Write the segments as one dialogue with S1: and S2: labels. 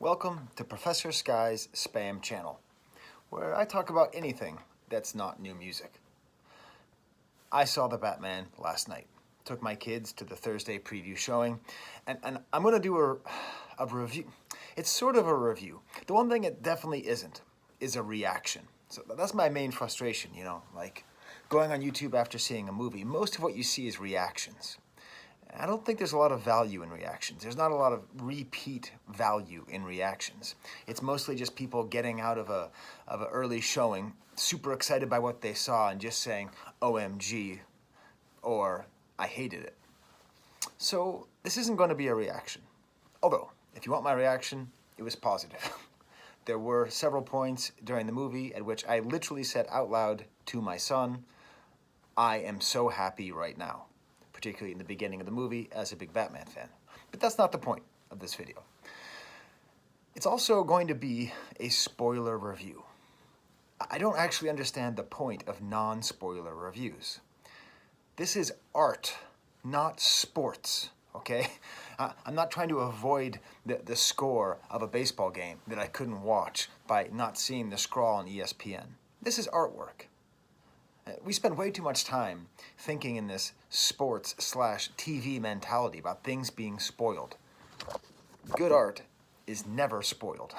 S1: Welcome to Professor Sky's Spam Channel, where I talk about anything that's not new music. I saw The Batman last night. Took my kids to the Thursday preview showing, and I'm going to do a review. It's sort of a review. The one thing it definitely isn't is a reaction. So that's my main frustration, like going on YouTube after seeing a movie. Most of what you see is reactions. I don't think there's a lot of value in reactions. There's not a lot of repeat value in reactions. It's mostly just people getting out of an early showing, super excited by what they saw and just saying, OMG, or I hated it. So this isn't going to be a reaction. Although, if you want my reaction, it was positive. There were several points during the movie at which I literally said out loud to my son, I am so happy right now. Particularly in the beginning of the movie as a big Batman fan. But that's not the point of this video. It's also going to be a spoiler review. I don't actually understand the point of non-spoiler reviews. This is art, not sports, okay? I'm not trying to avoid the score of a baseball game that I couldn't watch by not seeing the scrawl on ESPN. This is artwork. We spend way too much time thinking in this sports/TV mentality about things being spoiled. Good art is never spoiled.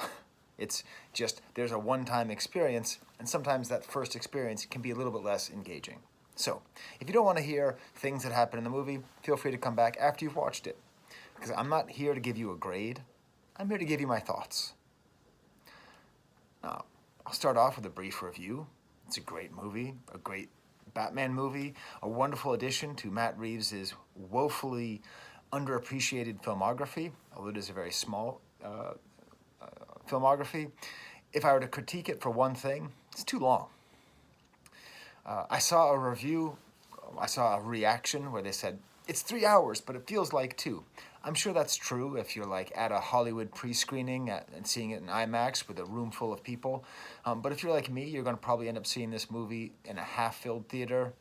S1: It's just there's a one-time experience, and sometimes that first experience can be a little bit less engaging. So, if you don't want to hear things that happen in the movie, feel free to come back after you've watched it. Because I'm not here to give you a grade. I'm here to give you my thoughts. Now, I'll start off with a brief review. It's a great movie, a great Batman movie, a wonderful addition to Matt Reeves' woefully underappreciated filmography, although it is a very small filmography. If I were to critique it for one thing, it's too long. I saw a reaction where they said, it's 3 hours, but it feels like 2. I'm sure that's true if you're like at a Hollywood pre-screening and seeing it in IMAX with a room full of people. But if you're like me, you're going to probably end up seeing this movie in a half-filled theater.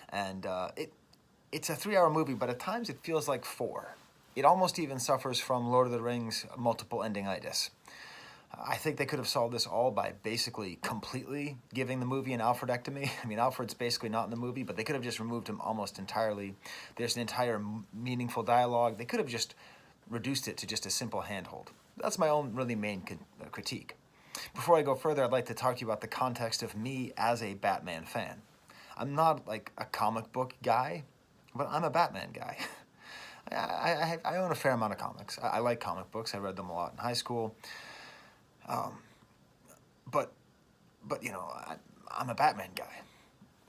S1: And it's a 3-hour movie, but at times it feels like 4. It almost even suffers from Lord of the Rings multiple ending-itis. I think they could have solved this all by basically completely giving the movie an Alfredectomy. I mean, Alfred's basically not in the movie, but they could have just removed him almost entirely. There's an entire meaningful dialogue. They could have just reduced it to just a simple handhold. That's my own really main critique. Before I go further, I'd like to talk to you about the context of me as a Batman fan. I'm not like a comic book guy, but I'm a Batman guy. I own a fair amount of comics. I like comic books. I read them a lot in high school. But I'm a Batman guy.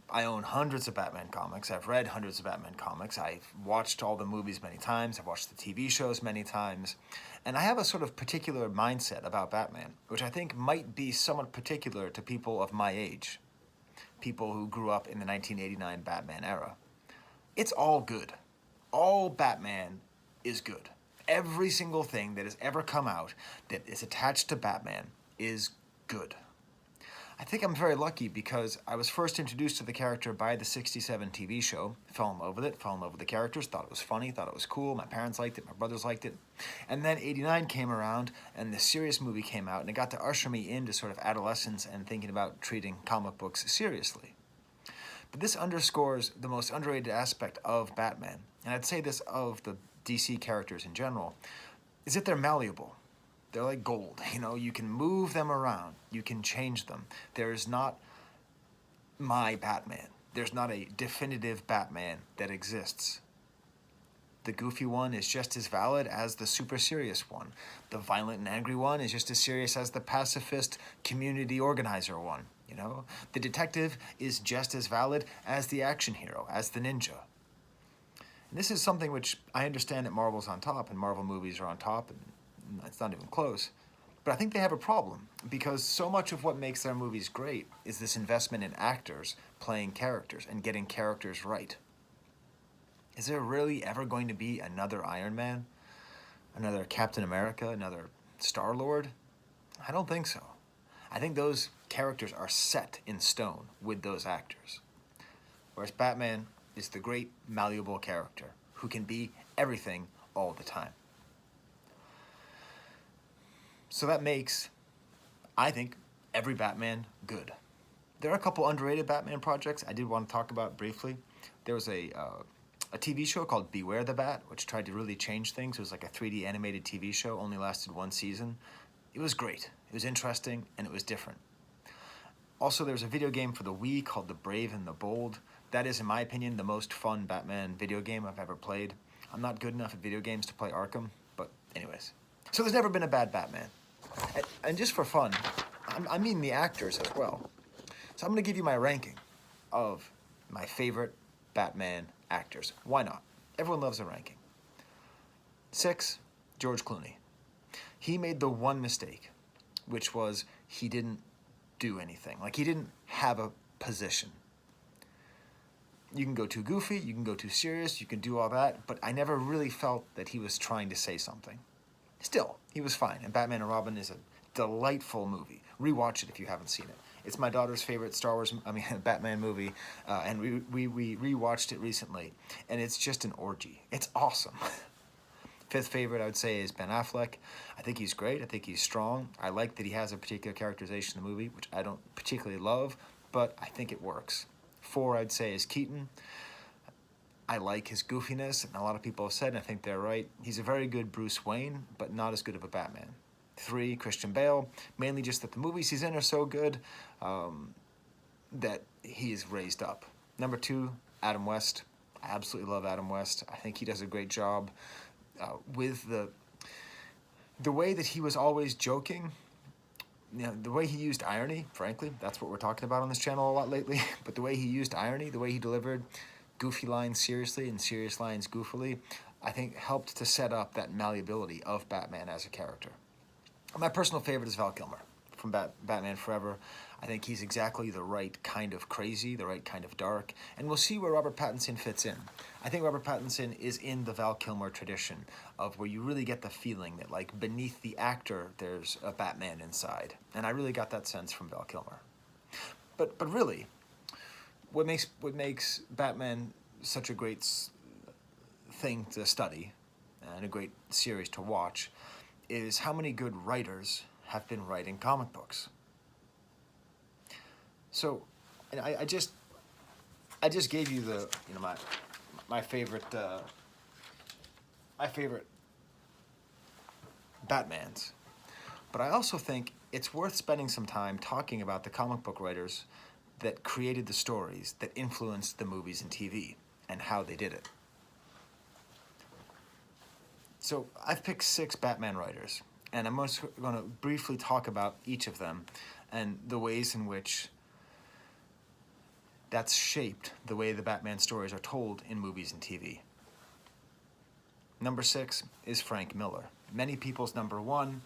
S1: I own hundreds of Batman comics. I've read hundreds of Batman comics. I've watched all the movies many times. I've watched the TV shows many times. And I have a sort of particular mindset about Batman, which I think might be somewhat particular to people of my age. People who grew up in the 1989 Batman era. It's all good. All Batman is good. Every single thing that has ever come out that is attached to Batman is good. I think I'm very lucky because I was first introduced to the character by the 67 TV show, fell in love with it, fell in love with the characters, thought it was funny, thought it was cool, my parents liked it, my brothers liked it. And then 89 came around and the serious movie came out and it got to usher me into sort of adolescence and thinking about treating comic books seriously. But this underscores the most underrated aspect of Batman, and I'd say this of the DC characters in general, is that they're malleable. They're like gold, you can move them around, you can change them. There is not my Batman. There's not a definitive Batman that exists. The goofy one is just as valid as the super serious one. The violent and angry one is just as serious as the pacifist community organizer one, The detective is just as valid as the action hero, as the ninja. And this is something which I understand that Marvel's on top, and Marvel movies are on top, and it's not even close. But I think they have a problem, because so much of what makes their movies great is this investment in actors playing characters and getting characters right. Is there really ever going to be another Iron Man? Another Captain America? Another Star-Lord? I don't think so. I think those characters are set in stone with those actors. Whereas Batman is the great malleable character who can be everything all the time. So that makes, I think, every Batman good. There are a couple underrated Batman projects I did want to talk about briefly. There was a TV show called Beware the Bat, which tried to really change things. It was like a 3D animated TV show, only lasted one season. It was great. It was interesting, and it was different. Also, there's a video game for the Wii called The Brave and the Bold. That is, in my opinion, the most fun Batman video game I've ever played. I'm not good enough at video games to play Arkham, but anyways. So there's never been a bad Batman. And just for fun, I mean the actors as well. So I'm going to give you my ranking of my favorite Batman actors. Why not? Everyone loves a ranking. 6, George Clooney. He made the one mistake, which was he didn't do anything. Like, he didn't have a position. You can go too goofy, you can go too serious, you can do all that, but I never really felt that he was trying to say something. Still, he was fine, and Batman and Robin is a delightful movie. Rewatch it if you haven't seen it. It's my daughter's favorite Batman movie, and we rewatched it recently, and it's just an orgy. It's awesome. 5th favorite, I would say, is Ben Affleck. I think he's great. I think he's strong. I like that he has a particular characterization in the movie, which I don't particularly love, but I think it works. 4, I'd say, is Keaton. I like his goofiness, and a lot of people have said, and I think they're right, he's a very good Bruce Wayne, but not as good of a Batman. 3, Christian Bale, mainly just that the movies he's in are so good that he is raised up. Number 2, Adam West. I absolutely love Adam West. I think he does a great job with the way that he was always joking. You know, the way he used irony, frankly, that's what we're talking about on this channel a lot lately, but the way he used irony, the way he delivered goofy lines seriously and serious lines goofily, I think helped to set up that malleability of Batman as a character. My personal favorite is Val Kilmer from Batman Forever. I think he's exactly the right kind of crazy, the right kind of dark, and we'll see where Robert Pattinson fits in. I think Robert Pattinson is in the Val Kilmer tradition of where you really get the feeling that, like, beneath the actor, there's a Batman inside, and I really got that sense from Val Kilmer. But really, what makes Batman such a great thing to study and a great series to watch is how many good writers have been writing comic books. So, and I just gave you the my favorite Batmans, but I also think it's worth spending some time talking about the comic book writers that created the stories that influenced the movies and TV and how they did it. So I've picked 6 Batman writers, and I'm just going to briefly talk about each of them and the ways in which that's shaped the way the Batman stories are told in movies and TV. Number 6 is Frank Miller. Many people's number 1,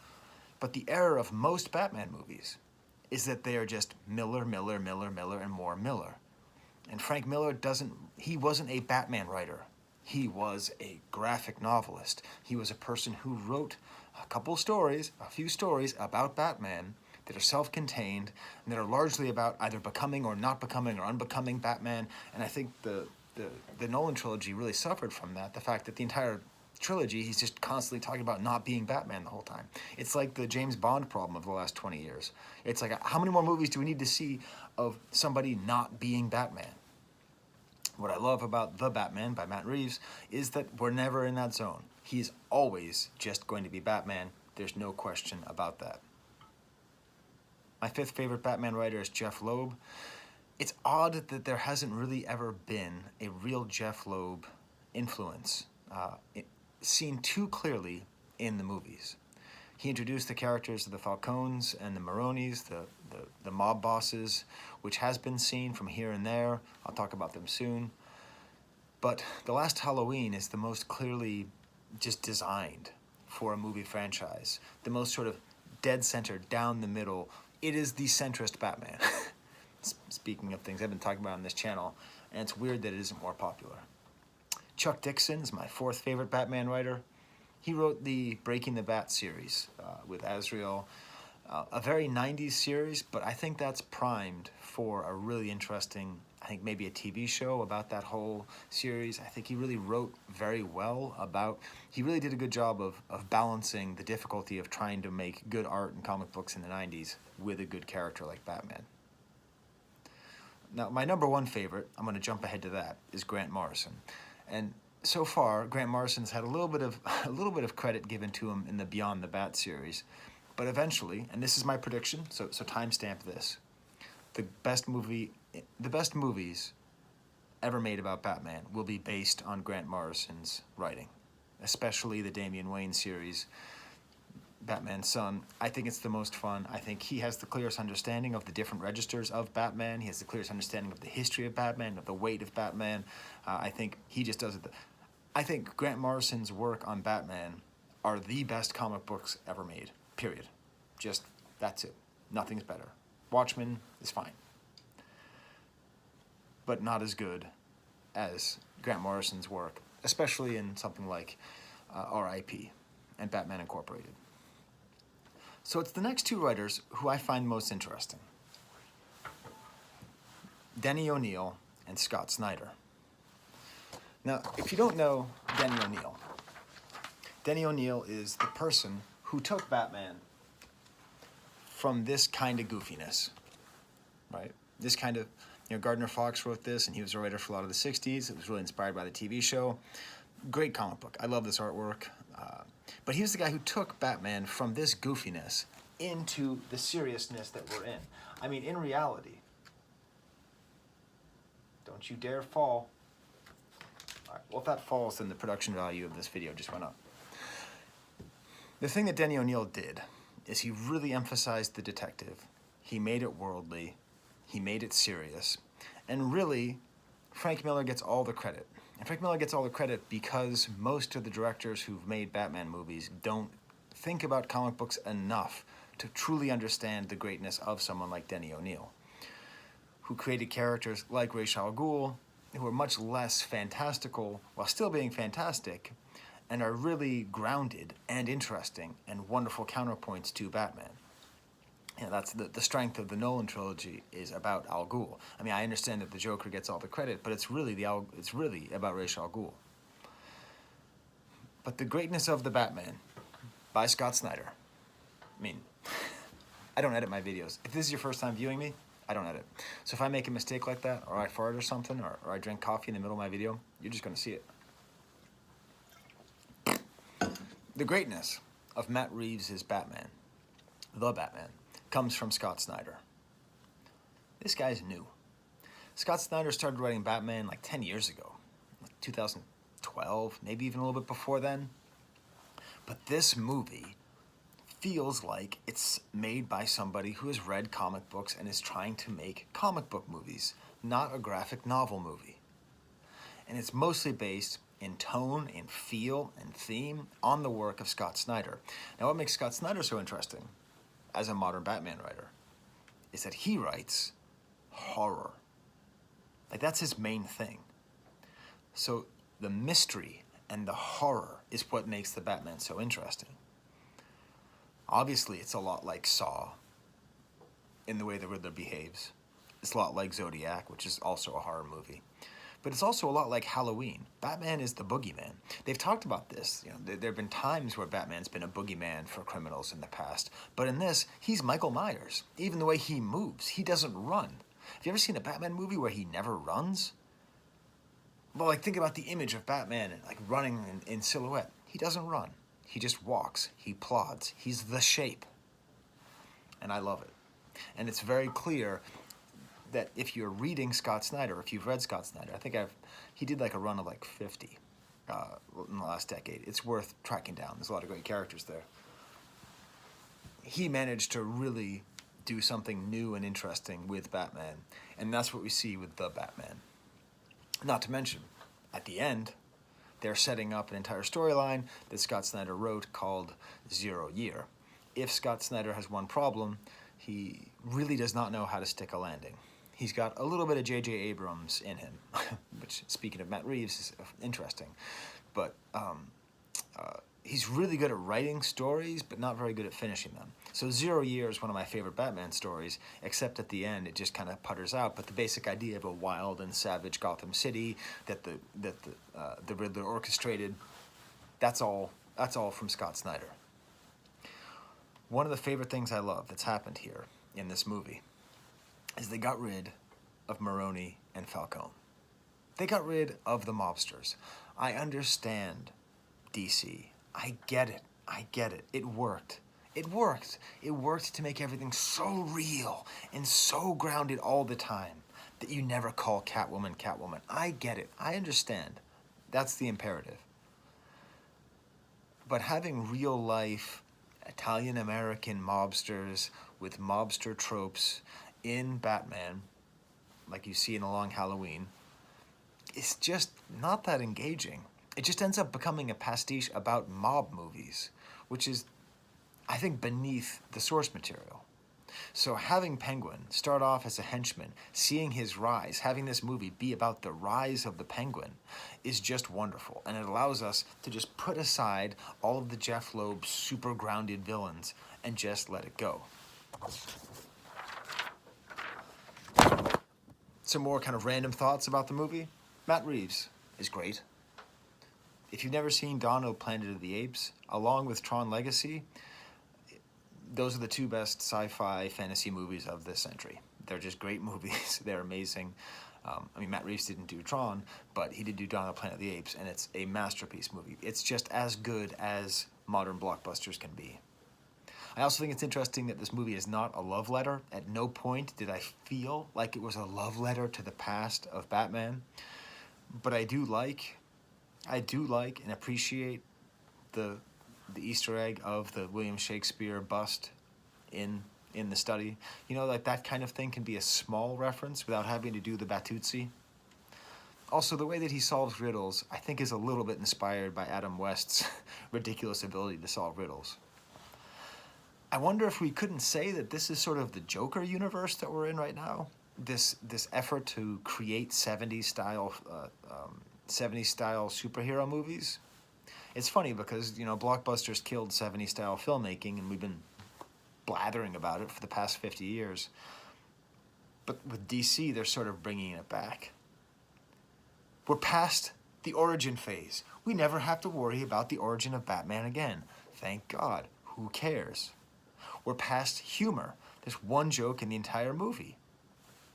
S1: but the error of most Batman movies is that they are just Miller, Miller, Miller, Miller, and more Miller. And Frank Miller he wasn't a Batman writer. He was a graphic novelist. He was a person who wrote a few stories about Batman that are self-contained and that are largely about either becoming or not becoming or unbecoming Batman. And I think the Nolan trilogy really suffered from that. The fact that the entire trilogy, he's just constantly talking about not being Batman the whole time. It's like the James Bond problem of the last 20 years. It's like, how many more movies do we need to see of somebody not being Batman? What I love about The Batman by Matt Reeves is that we're never in that zone. He's always just going to be Batman. There's no question about that. My 5th favorite Batman writer is Jeff Loeb. It's odd that there hasn't really ever been a real Jeff Loeb influence seen too clearly in the movies. He introduced the characters of the Falcones and the Maronis, the mob bosses, which has been seen from here and there. I'll talk about them soon. But The Last Halloween is the most clearly just designed for a movie franchise. The most sort of dead center, down the middle. It is the centrist Batman. Speaking of things I've been talking about on this channel, and it's weird that it isn't more popular. Chuck Dixon is my 4th favorite Batman writer. He wrote the Breaking the Bat series with Azrael, a very 90s series, but I think that's primed for a really interesting I think maybe a TV show about that whole series. I think he really wrote very well about, he really did a good job of balancing the difficulty of trying to make good art and comic books in the 90s with a good character like Batman. Now, my number one favorite, I'm going to jump ahead to that, is Grant Morrison. And so far, Grant Morrison's had a little bit of credit given to him in the Beyond the Bat series. But eventually, and this is my prediction, so timestamp this, the best movies ever made about Batman will be based on Grant Morrison's writing, especially the Damian Wayne series, Batman's Son. I think it's the most fun. I think he has the clearest understanding of the different registers of Batman. He has the clearest understanding of the history of Batman, of the weight of Batman. I think he just does it. I think Grant Morrison's work on Batman are the best comic books ever made, period. Just, that's it. Nothing's better. Watchmen is fine, but not as good as Grant Morrison's work, especially in something like R.I.P. and Batman Incorporated. So it's the next two writers who I find most interesting. Denny O'Neil and Scott Snyder. Now, if you don't know Denny O'Neil is the person who took Batman from this kind of goofiness, right? This kind of, Gardner Fox wrote this, and he was a writer for a lot of the 60s. It was really inspired by the TV show. Great comic book. I love this artwork. But he was the guy who took Batman from this goofiness into the seriousness that we're in. I mean, in reality, don't you dare fall. All right, well, if that falls, then the production value of this video just went up. The thing that Denny O'Neil did is he really emphasized the detective. He made it worldly. He made it serious. And really, Frank Miller gets all the credit. And Frank Miller gets all the credit because most of the directors who've made Batman movies don't think about comic books enough to truly understand the greatness of someone like Denny O'Neil, who created characters like Ra's al Ghul, who are much less fantastical while still being fantastic, and are really grounded and interesting and wonderful counterpoints to Batman. That's the strength of the Nolan trilogy is about Al Ghul. I mean, I understand that the Joker gets all the credit, but it's really about Ra's al Ghul. But the greatness of the Batman by Scott Snyder. I mean, I don't edit my videos. If this is your first time viewing me, I don't edit. So if I make a mistake like that, or I fart or something, or I drink coffee in the middle of my video, you're just going to see it. The greatness of Matt Reeves' Batman, the Batman, comes from Scott Snyder. This guy's new. Scott Snyder started writing Batman like 10 years ago, like 2012, maybe even a little bit before then. But this movie feels like it's made by somebody who has read comic books and is trying to make comic book movies, not a graphic novel movie. And it's mostly based in tone, in feel, and theme on the work of Scott Snyder. Now, what makes Scott Snyder so interesting as a modern Batman writer is that he writes horror. Like, that's his main thing. So the mystery and the horror is what makes the Batman so interesting. Obviously, it's a lot like Saw in the way the Riddler behaves. It's a lot like Zodiac, which is also a horror movie. But it's also a lot like Halloween. Batman is the boogeyman. They've talked about this. There have been times where Batman's been a boogeyman for criminals in the past. But in this, he's Michael Myers. Even the way he moves, he doesn't run. Have you ever seen a Batman movie where he never runs? Well, like, think about the image of Batman like running in silhouette. He doesn't run. He just walks. He plods. He's the shape. And I love it. And it's very clear that if you're reading Scott Snyder, if you've read Scott Snyder, I think he did like a run of like 50 in the last decade. It's worth tracking down. There's a lot of great characters there. He managed to really do something new and interesting with Batman, and that's what we see with the Batman. Not to mention, at the end, they're setting up an entire storyline that Scott Snyder wrote called 0 Year. If Scott Snyder has one problem, he really does not know how to stick a landing. He's got a little bit of J.J. Abrams in him, which, speaking of Matt Reeves, is interesting. But he's really good at writing stories, but not very good at finishing them. So 0 Year is one of my favorite Batman stories, except at the end it just kind of putters out. But the basic idea of a wild and savage Gotham City that the Riddler orchestrated, that's all from Scott Snyder. One of the favorite things I love that's happened here in this movie is they got rid of Maroni and Falcone. They got rid of the mobsters. I understand DC. I get it. I get it. It worked. It worked. It worked to make everything so real and so grounded all the time that you never call Catwoman Catwoman. I get it. I understand. That's the imperative. But having real life Italian-American mobsters with mobster tropes in Batman, like you see in A Long Halloween, it's just not that engaging. It just ends up becoming a pastiche about mob movies, which is, I think, beneath the source material. So having Penguin start off as a henchman, seeing his rise, having this movie be about the rise of the Penguin is just wonderful. And it allows us to just put aside all of the Jeff Loeb super grounded villains and just let it go. Some more kind of random thoughts about the movie. Matt Reeves is great. If you've never seen Dawn of Planet of the Apes, along with Tron Legacy, those are the two best sci-fi fantasy movies of this century. They're just great movies. They're amazing. Matt Reeves didn't do Tron, but he did do Dawn of Planet of the Apes, and it's a masterpiece movie. It's just as good as modern blockbusters can be. I also think it's interesting that this movie is not a love letter. At no point did I feel like it was a love letter to the past of Batman. But I do like and appreciate the Easter egg of the William Shakespeare bust in the study. You know, like that kind of thing can be a small reference without having to do the Batutsi. Also, the way that he solves riddles, I think, is a little bit inspired by Adam West's ridiculous ability to solve riddles. I wonder if we couldn't say that this is sort of the Joker universe that we're in right now. This effort to create 70s style superhero movies. It's funny because, you know, blockbusters killed 70s style filmmaking, and we've been blathering about it for the past 50 years. But with DC, they're sort of bringing it back. We're past the origin phase. We never have to worry about the origin of Batman again. Thank God. Who cares? We're past humor. There's one joke in the entire movie.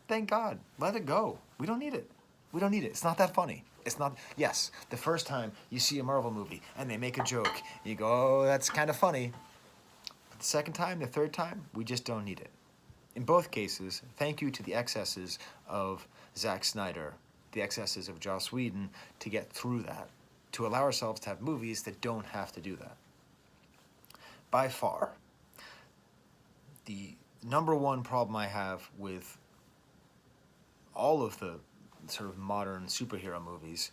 S1: Thank God. Let it go. We don't need it. We don't need it. It's not that funny. It's not. Yes, the first time you see a Marvel movie and they make a joke, you go, oh, that's kind of funny. But the second time, the third time, we just don't need it. In both cases, thank you to the excesses of Zack Snyder, the excesses of Joss Whedon, to get through that, to allow ourselves to have movies that don't have to do that. By far, the number one problem I have with all of the sort of modern superhero movies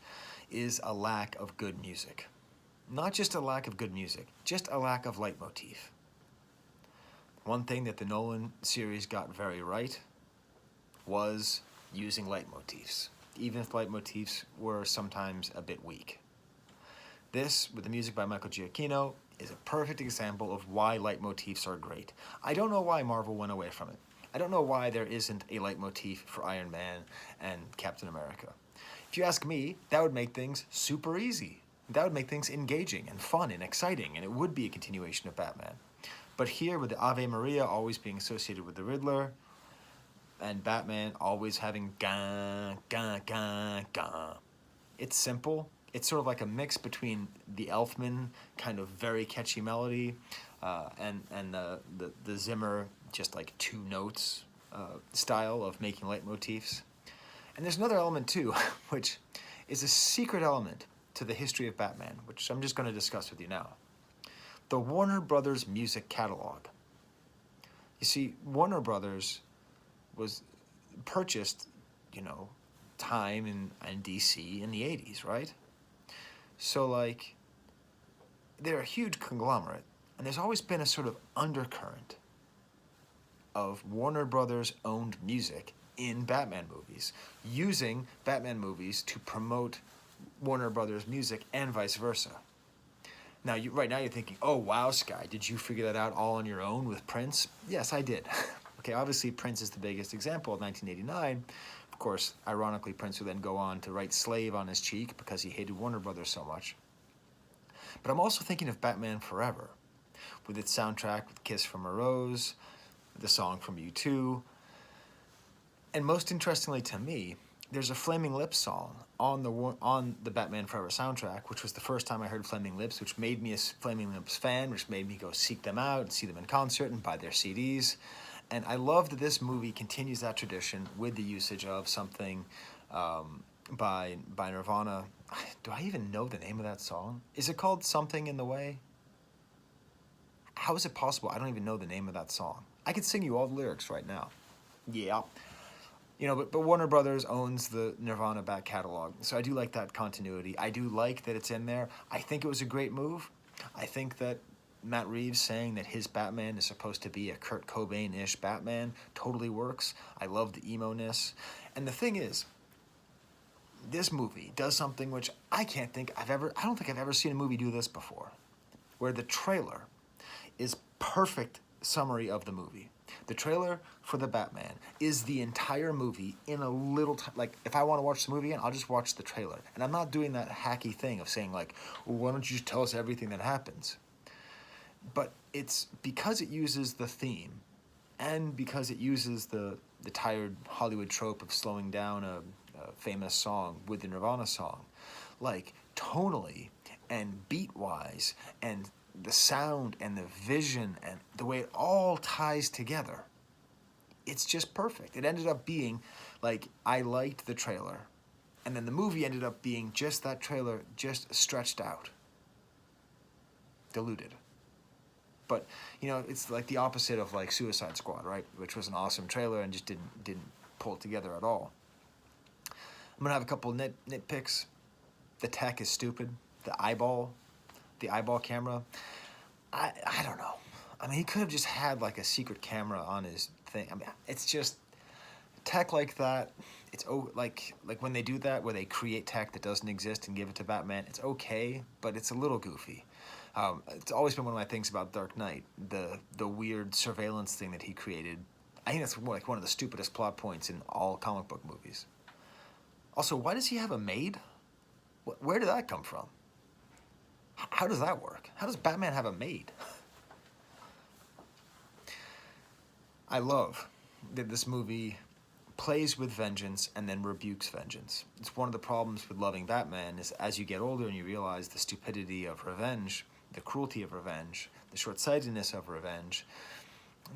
S1: is a lack of good music. Not just a lack of good music, just a lack of leitmotif. One thing that the Nolan series got very right was using leitmotifs, even if leitmotifs were sometimes a bit weak. This, with the music by Michael Giacchino, is a perfect example of why leitmotifs are great. I don't know why Marvel went away from it. I don't know why there isn't a leitmotif for Iron Man and Captain America. If you ask me, that would make things super easy. That would make things engaging and fun and exciting, and it would be a continuation of Batman. But here, with the Ave Maria always being associated with the Riddler, and Batman always having ga, ga, ga, ga, it's simple. It's sort of like a mix between the Elfman kind of very catchy melody and the Zimmer just like two notes style of making leitmotifs. And there's another element too, which is a secret element to the history of Batman, which I'm just going to discuss with you now. The Warner Brothers music catalog. You see, Warner Brothers was purchased, you know, Time and DC in the 80s, right? So, like, they're a huge conglomerate, and there's always been a sort of undercurrent of Warner Brothers owned music in Batman movies, using Batman movies to promote Warner Brothers music and vice versa. Now, right now you're thinking, oh, wow, Sky, did you figure that out all on your own with Prince? Yes, I did. Okay, obviously Prince is the biggest example of 1989. Of course, ironically, Prince would then go on to write Slave on his cheek because he hated Warner Brothers so much. But I'm also thinking of Batman Forever, with its soundtrack with Kiss from a Rose, the song from U2, and most interestingly to me, there's a Flaming Lips song on the Batman Forever soundtrack, which was the first time I heard Flaming Lips, which made me a Flaming Lips fan, which made me go seek them out and see them in concert and buy their CDs. And I love that this movie continues that tradition with the usage of something by Nirvana. Do I even know the name of that song? Is it called Something in the Way? How is it possible? I don't even know the name of that song. I could sing you all the lyrics right now. Yeah. You know, but Warner Brothers owns the Nirvana back catalog, so I do like that continuity. I do like that it's in there. I think it was a great move. I think that Matt Reeves saying that his Batman is supposed to be a Kurt Cobain-ish Batman totally works. I love the emo-ness. And the thing is, this movie does something which I don't think I've ever seen a movie do this before, where the trailer is perfect summary of the movie. The trailer for the Batman is the entire movie in a little time. Like, if I want to watch the movie again, I'll just watch the trailer. And I'm not doing that hacky thing of saying, like, well, why don't you just tell us everything that happens? But it's because it uses the theme and because it uses the tired Hollywood trope of slowing down a famous song with the Nirvana song. Like, tonally and beat-wise and the sound and the vision and the way it all ties together, it's just perfect. It ended up being, like, I liked the trailer, and then the movie ended up being just that trailer, just stretched out, diluted. But, you know, it's like the opposite of, like, Suicide Squad, right? Which was an awesome trailer and just didn't pull it together at all. I'm gonna have a couple nitpicks. The tech is stupid. The eyeball camera, I don't know. I mean, he could have just had, like, a secret camera on his thing. I mean, it's just tech like that. It's like when they do that, where they create tech that doesn't exist and give it to Batman. It's okay, but it's a little goofy. It's always been one of my things about Dark Knight, the weird surveillance thing that he created. I think that's like one of the stupidest plot points in all comic book movies. Also, why does he have a maid? Where did that come from? How does that work? How does Batman have a maid? I love that this movie plays with vengeance and then rebukes vengeance. It's one of the problems with loving Batman is as you get older and you realize the stupidity of revenge, the cruelty of revenge, the short-sightedness of revenge,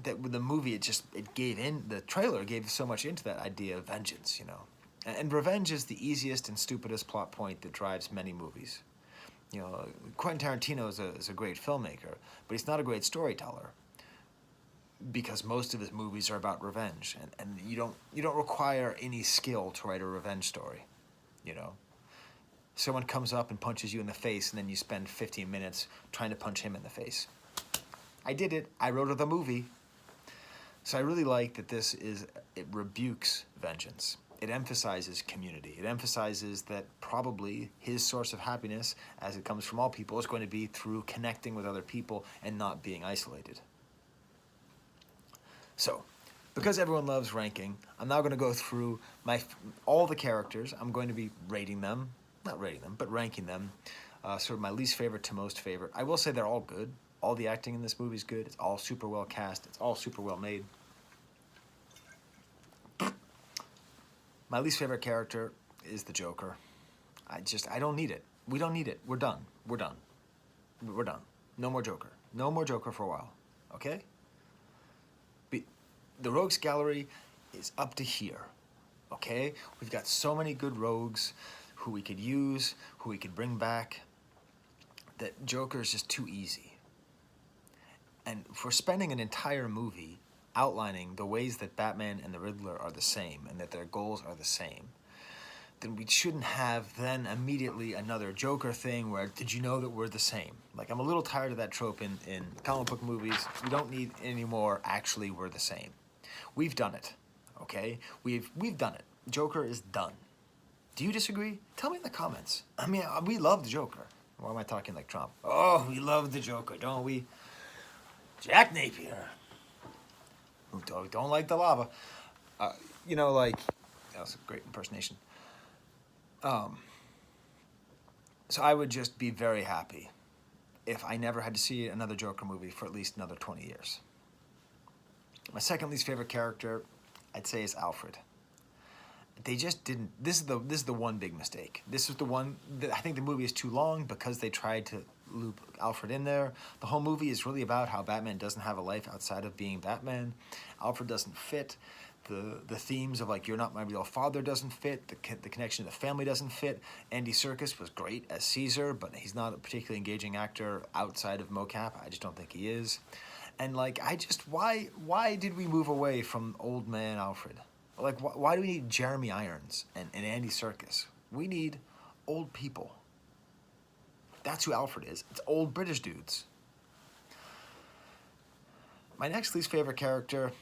S1: that with the movie the trailer gave so much into that idea of vengeance, you know. And revenge is the easiest and stupidest plot point that drives many movies. You know, Quentin Tarantino is a great filmmaker, but he's not a great storyteller because most of his movies are about revenge, and you don't require any skill to write a revenge story, you know. Someone comes up and punches you in the face, and then you spend 15 minutes trying to punch him in the face. I did it. I wrote the movie. So I really like that it rebukes vengeance. It emphasizes community. It emphasizes that probably his source of happiness, as it comes from all people, is going to be through connecting with other people and not being isolated. So, because everyone loves ranking, I'm now going to go through all the characters. I'm going to be ranking them, but ranking them, sort of my least favorite to most favorite. I will say they're all good. All the acting in this movie is good. It's all super well cast. It's all super well made. My least favorite character is the Joker. I don't need it. We don't need it. We're done. No more Joker. No more Joker for a while. Okay? The Rogues Gallery is up to here. Okay? We've got so many good rogues who we could use, who we could bring back, that Joker is just too easy. And for spending an entire movie outlining the ways that Batman and the Riddler are the same and that their goals are the same, then we shouldn't have then immediately another Joker thing where, did you know that we're the same? Like, I'm a little tired of that trope in comic book movies. We don't need any more actually we're the same. We've done it, okay? We've done it. Joker is done. Do you disagree? Tell me in the comments. I mean, we love the Joker. Why am I talking like Trump? Oh, we love the Joker, don't we? Jack Napier. Who don't like the lava. Uh, like, that was a great impersonation. Um, so I would just be very happy if I never had to see another Joker movie for at least another 20 years. My second least favorite character, I'd say, is Alfred. They just didn't. This is the one big mistake. This is the one that I think the movie is too long because they tried to loop Alfred in there. The whole movie is really about how Batman doesn't have a life outside of being Batman. Alfred doesn't fit. The themes of like, you're not my real father doesn't fit. The connection to the family doesn't fit. Andy Serkis was great as Caesar, but he's not a particularly engaging actor outside of mocap. I just don't think he is. And like, why did we move away from old man Alfred? Like, why do we need Jeremy Irons and Andy Serkis? We need old people. That's who Alfred is. It's old British dudes. My next least favorite character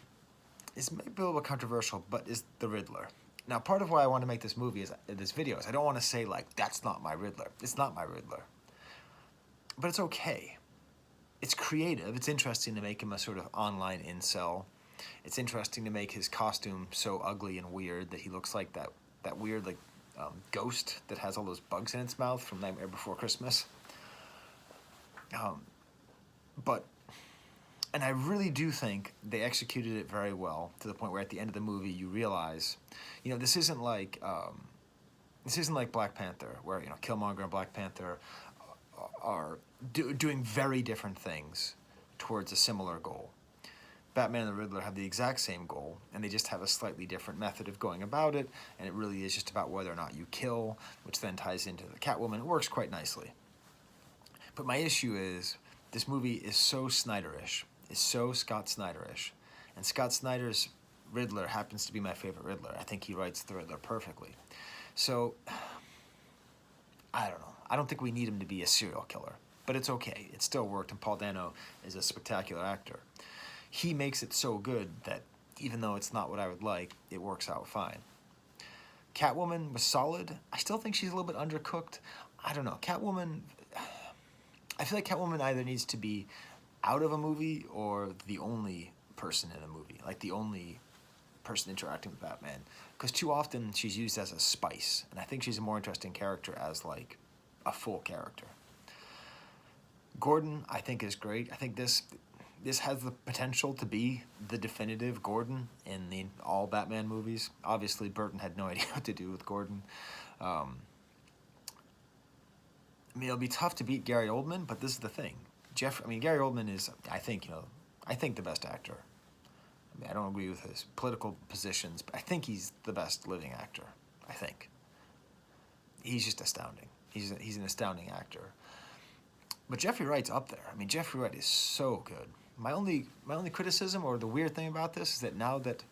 S1: is maybe a little bit controversial, but is the Riddler. Now, part of why I want to make this video is I don't want to say, like, that's not my Riddler. It's not my Riddler. But it's okay. It's creative. It's interesting to make him a sort of online incel. It's interesting to make his costume so ugly and weird that he looks like that weird like ghost that has all those bugs in its mouth from Nightmare Before Christmas. And I really do think they executed it very well to the point where at the end of the movie you realize, this isn't like Black Panther, where Killmonger and Black Panther are doing very different things towards a similar goal. Batman and the Riddler have the exact same goal, and they just have a slightly different method of going about it, and it really is just about whether or not you kill, which then ties into the Catwoman. It works quite nicely. But my issue is, this movie is so Snyderish, is so Scott Snyderish, and Scott Snyder's Riddler happens to be my favorite Riddler. I think he writes the Riddler perfectly. So, I don't know. I don't think we need him to be a serial killer, but it's okay. It still worked, and Paul Dano is a spectacular actor. He makes it so good that even though it's not what I would like, it works out fine. Catwoman was solid. I still think she's a little bit undercooked. I don't know. Catwoman, I feel like Catwoman either needs to be out of a movie or the only person in a movie, like the only person interacting with Batman. Because too often she's used as a spice, and I think she's a more interesting character as like a full character. Gordon, I think, is great. I think this has the potential to be the definitive Gordon in the all Batman movies. Obviously, Burton had no idea what to do with Gordon. It'll be tough to beat Gary Oldman, but this is the thing. Gary Oldman is, I think the best actor. I don't agree with his political positions, but I think he's the best living actor. I think. He's just astounding. He's an astounding actor. But Jeffrey Wright's up there. Jeffrey Wright is so good. My only criticism, or the weird thing about this, is that now that,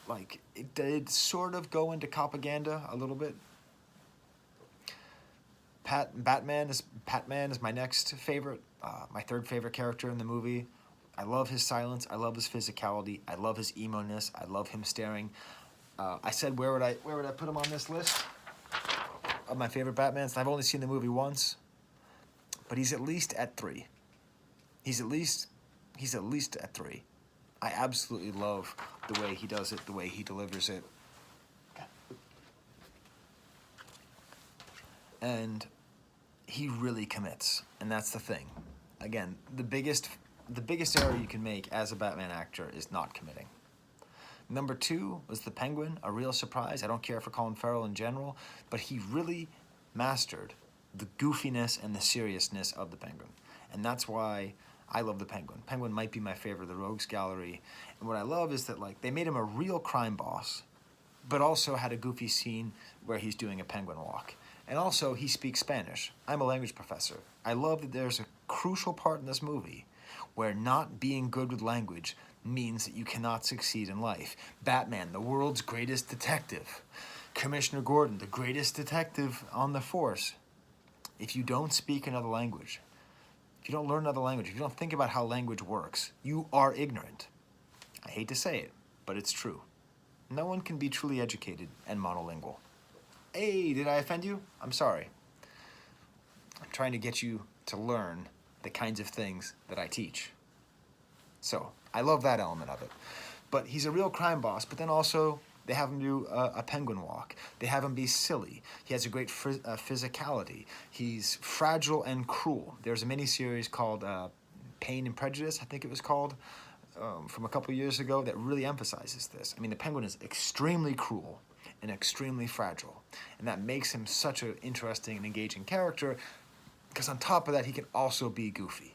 S1: like, it did sort of go into propaganda a little bit. Batman is my next favorite, my third favorite character in the movie. I love his silence. I love his physicality. I love his emo-ness. I love him staring. I said, where would I put him on this list of my favorite Batmans? I've only seen the movie once, but he's at least at 3. He's at least at 3. I absolutely love the way he does it, the way he delivers it. And he really commits, and that's the thing. Again, the biggest error you can make as a Batman actor is not committing. Number 2 was the Penguin, a real surprise. I don't care for Colin Farrell in general, but he really mastered the goofiness and the seriousness of the Penguin. And that's why I love the Penguin. Penguin might be my favorite of the Rogues Gallery. And what I love is that, like, they made him a real crime boss, but also had a goofy scene where he's doing a penguin walk. And also, he speaks Spanish. I'm a language professor. I love that there's a crucial part in this movie where not being good with language means that you cannot succeed in life. Batman, the world's greatest detective. Commissioner Gordon, the greatest detective on the force. If you don't speak another language, if you don't learn another language, if you don't think about how language works, you are ignorant. I hate to say it, but it's true. No one can be truly educated and monolingual. Hey, did I offend you? I'm sorry. I'm trying to get you to learn the kinds of things that I teach. So I love that element of it. But he's a real crime boss, but then also they have him do a penguin walk. They have him be silly. He has a great physicality. He's fragile and cruel. There's a miniseries called Pain and Prejudice, I think it was called, from a couple years ago that really emphasizes this. I mean, the penguin is extremely cruel and extremely fragile, and that makes him such an interesting and engaging character because on top of that, he can also be goofy.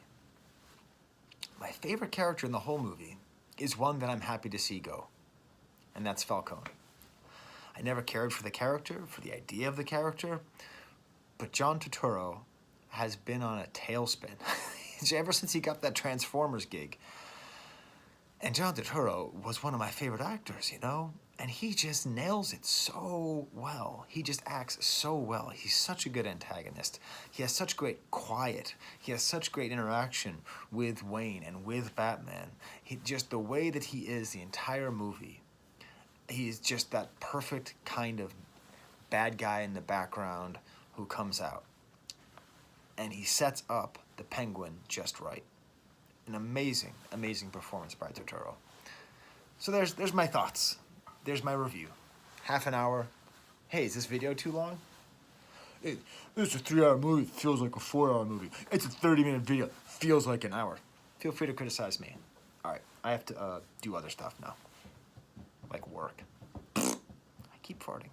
S1: My favorite character in the whole movie is one that I'm happy to see go, and that's Falcone. I never cared for the character, for the idea of the character, but John Turturro has been on a tailspin ever since he got that Transformers gig. And John Turturro was one of my favorite actors, you know? And he just nails it so well. He just acts so well. He's such a good antagonist. He has such great quiet. He has such great interaction with Wayne and with Batman. Just the way that he is the entire movie, he's just that perfect kind of bad guy in the background who comes out. And he sets up the Penguin just right. An amazing, amazing performance by Turturro. So there's my thoughts. There's my review. Half an hour. Hey, is this video too long? This is a 3-hour movie. It feels like a 4-hour movie. It's a 30-minute video. It feels like an hour. Feel free to criticize me. All right, I have to do other stuff now, like work. I keep farting.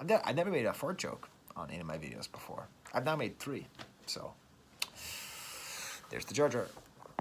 S1: I've never made a fart joke on any of my videos before. I've now made 3, so there's the Jar Jar.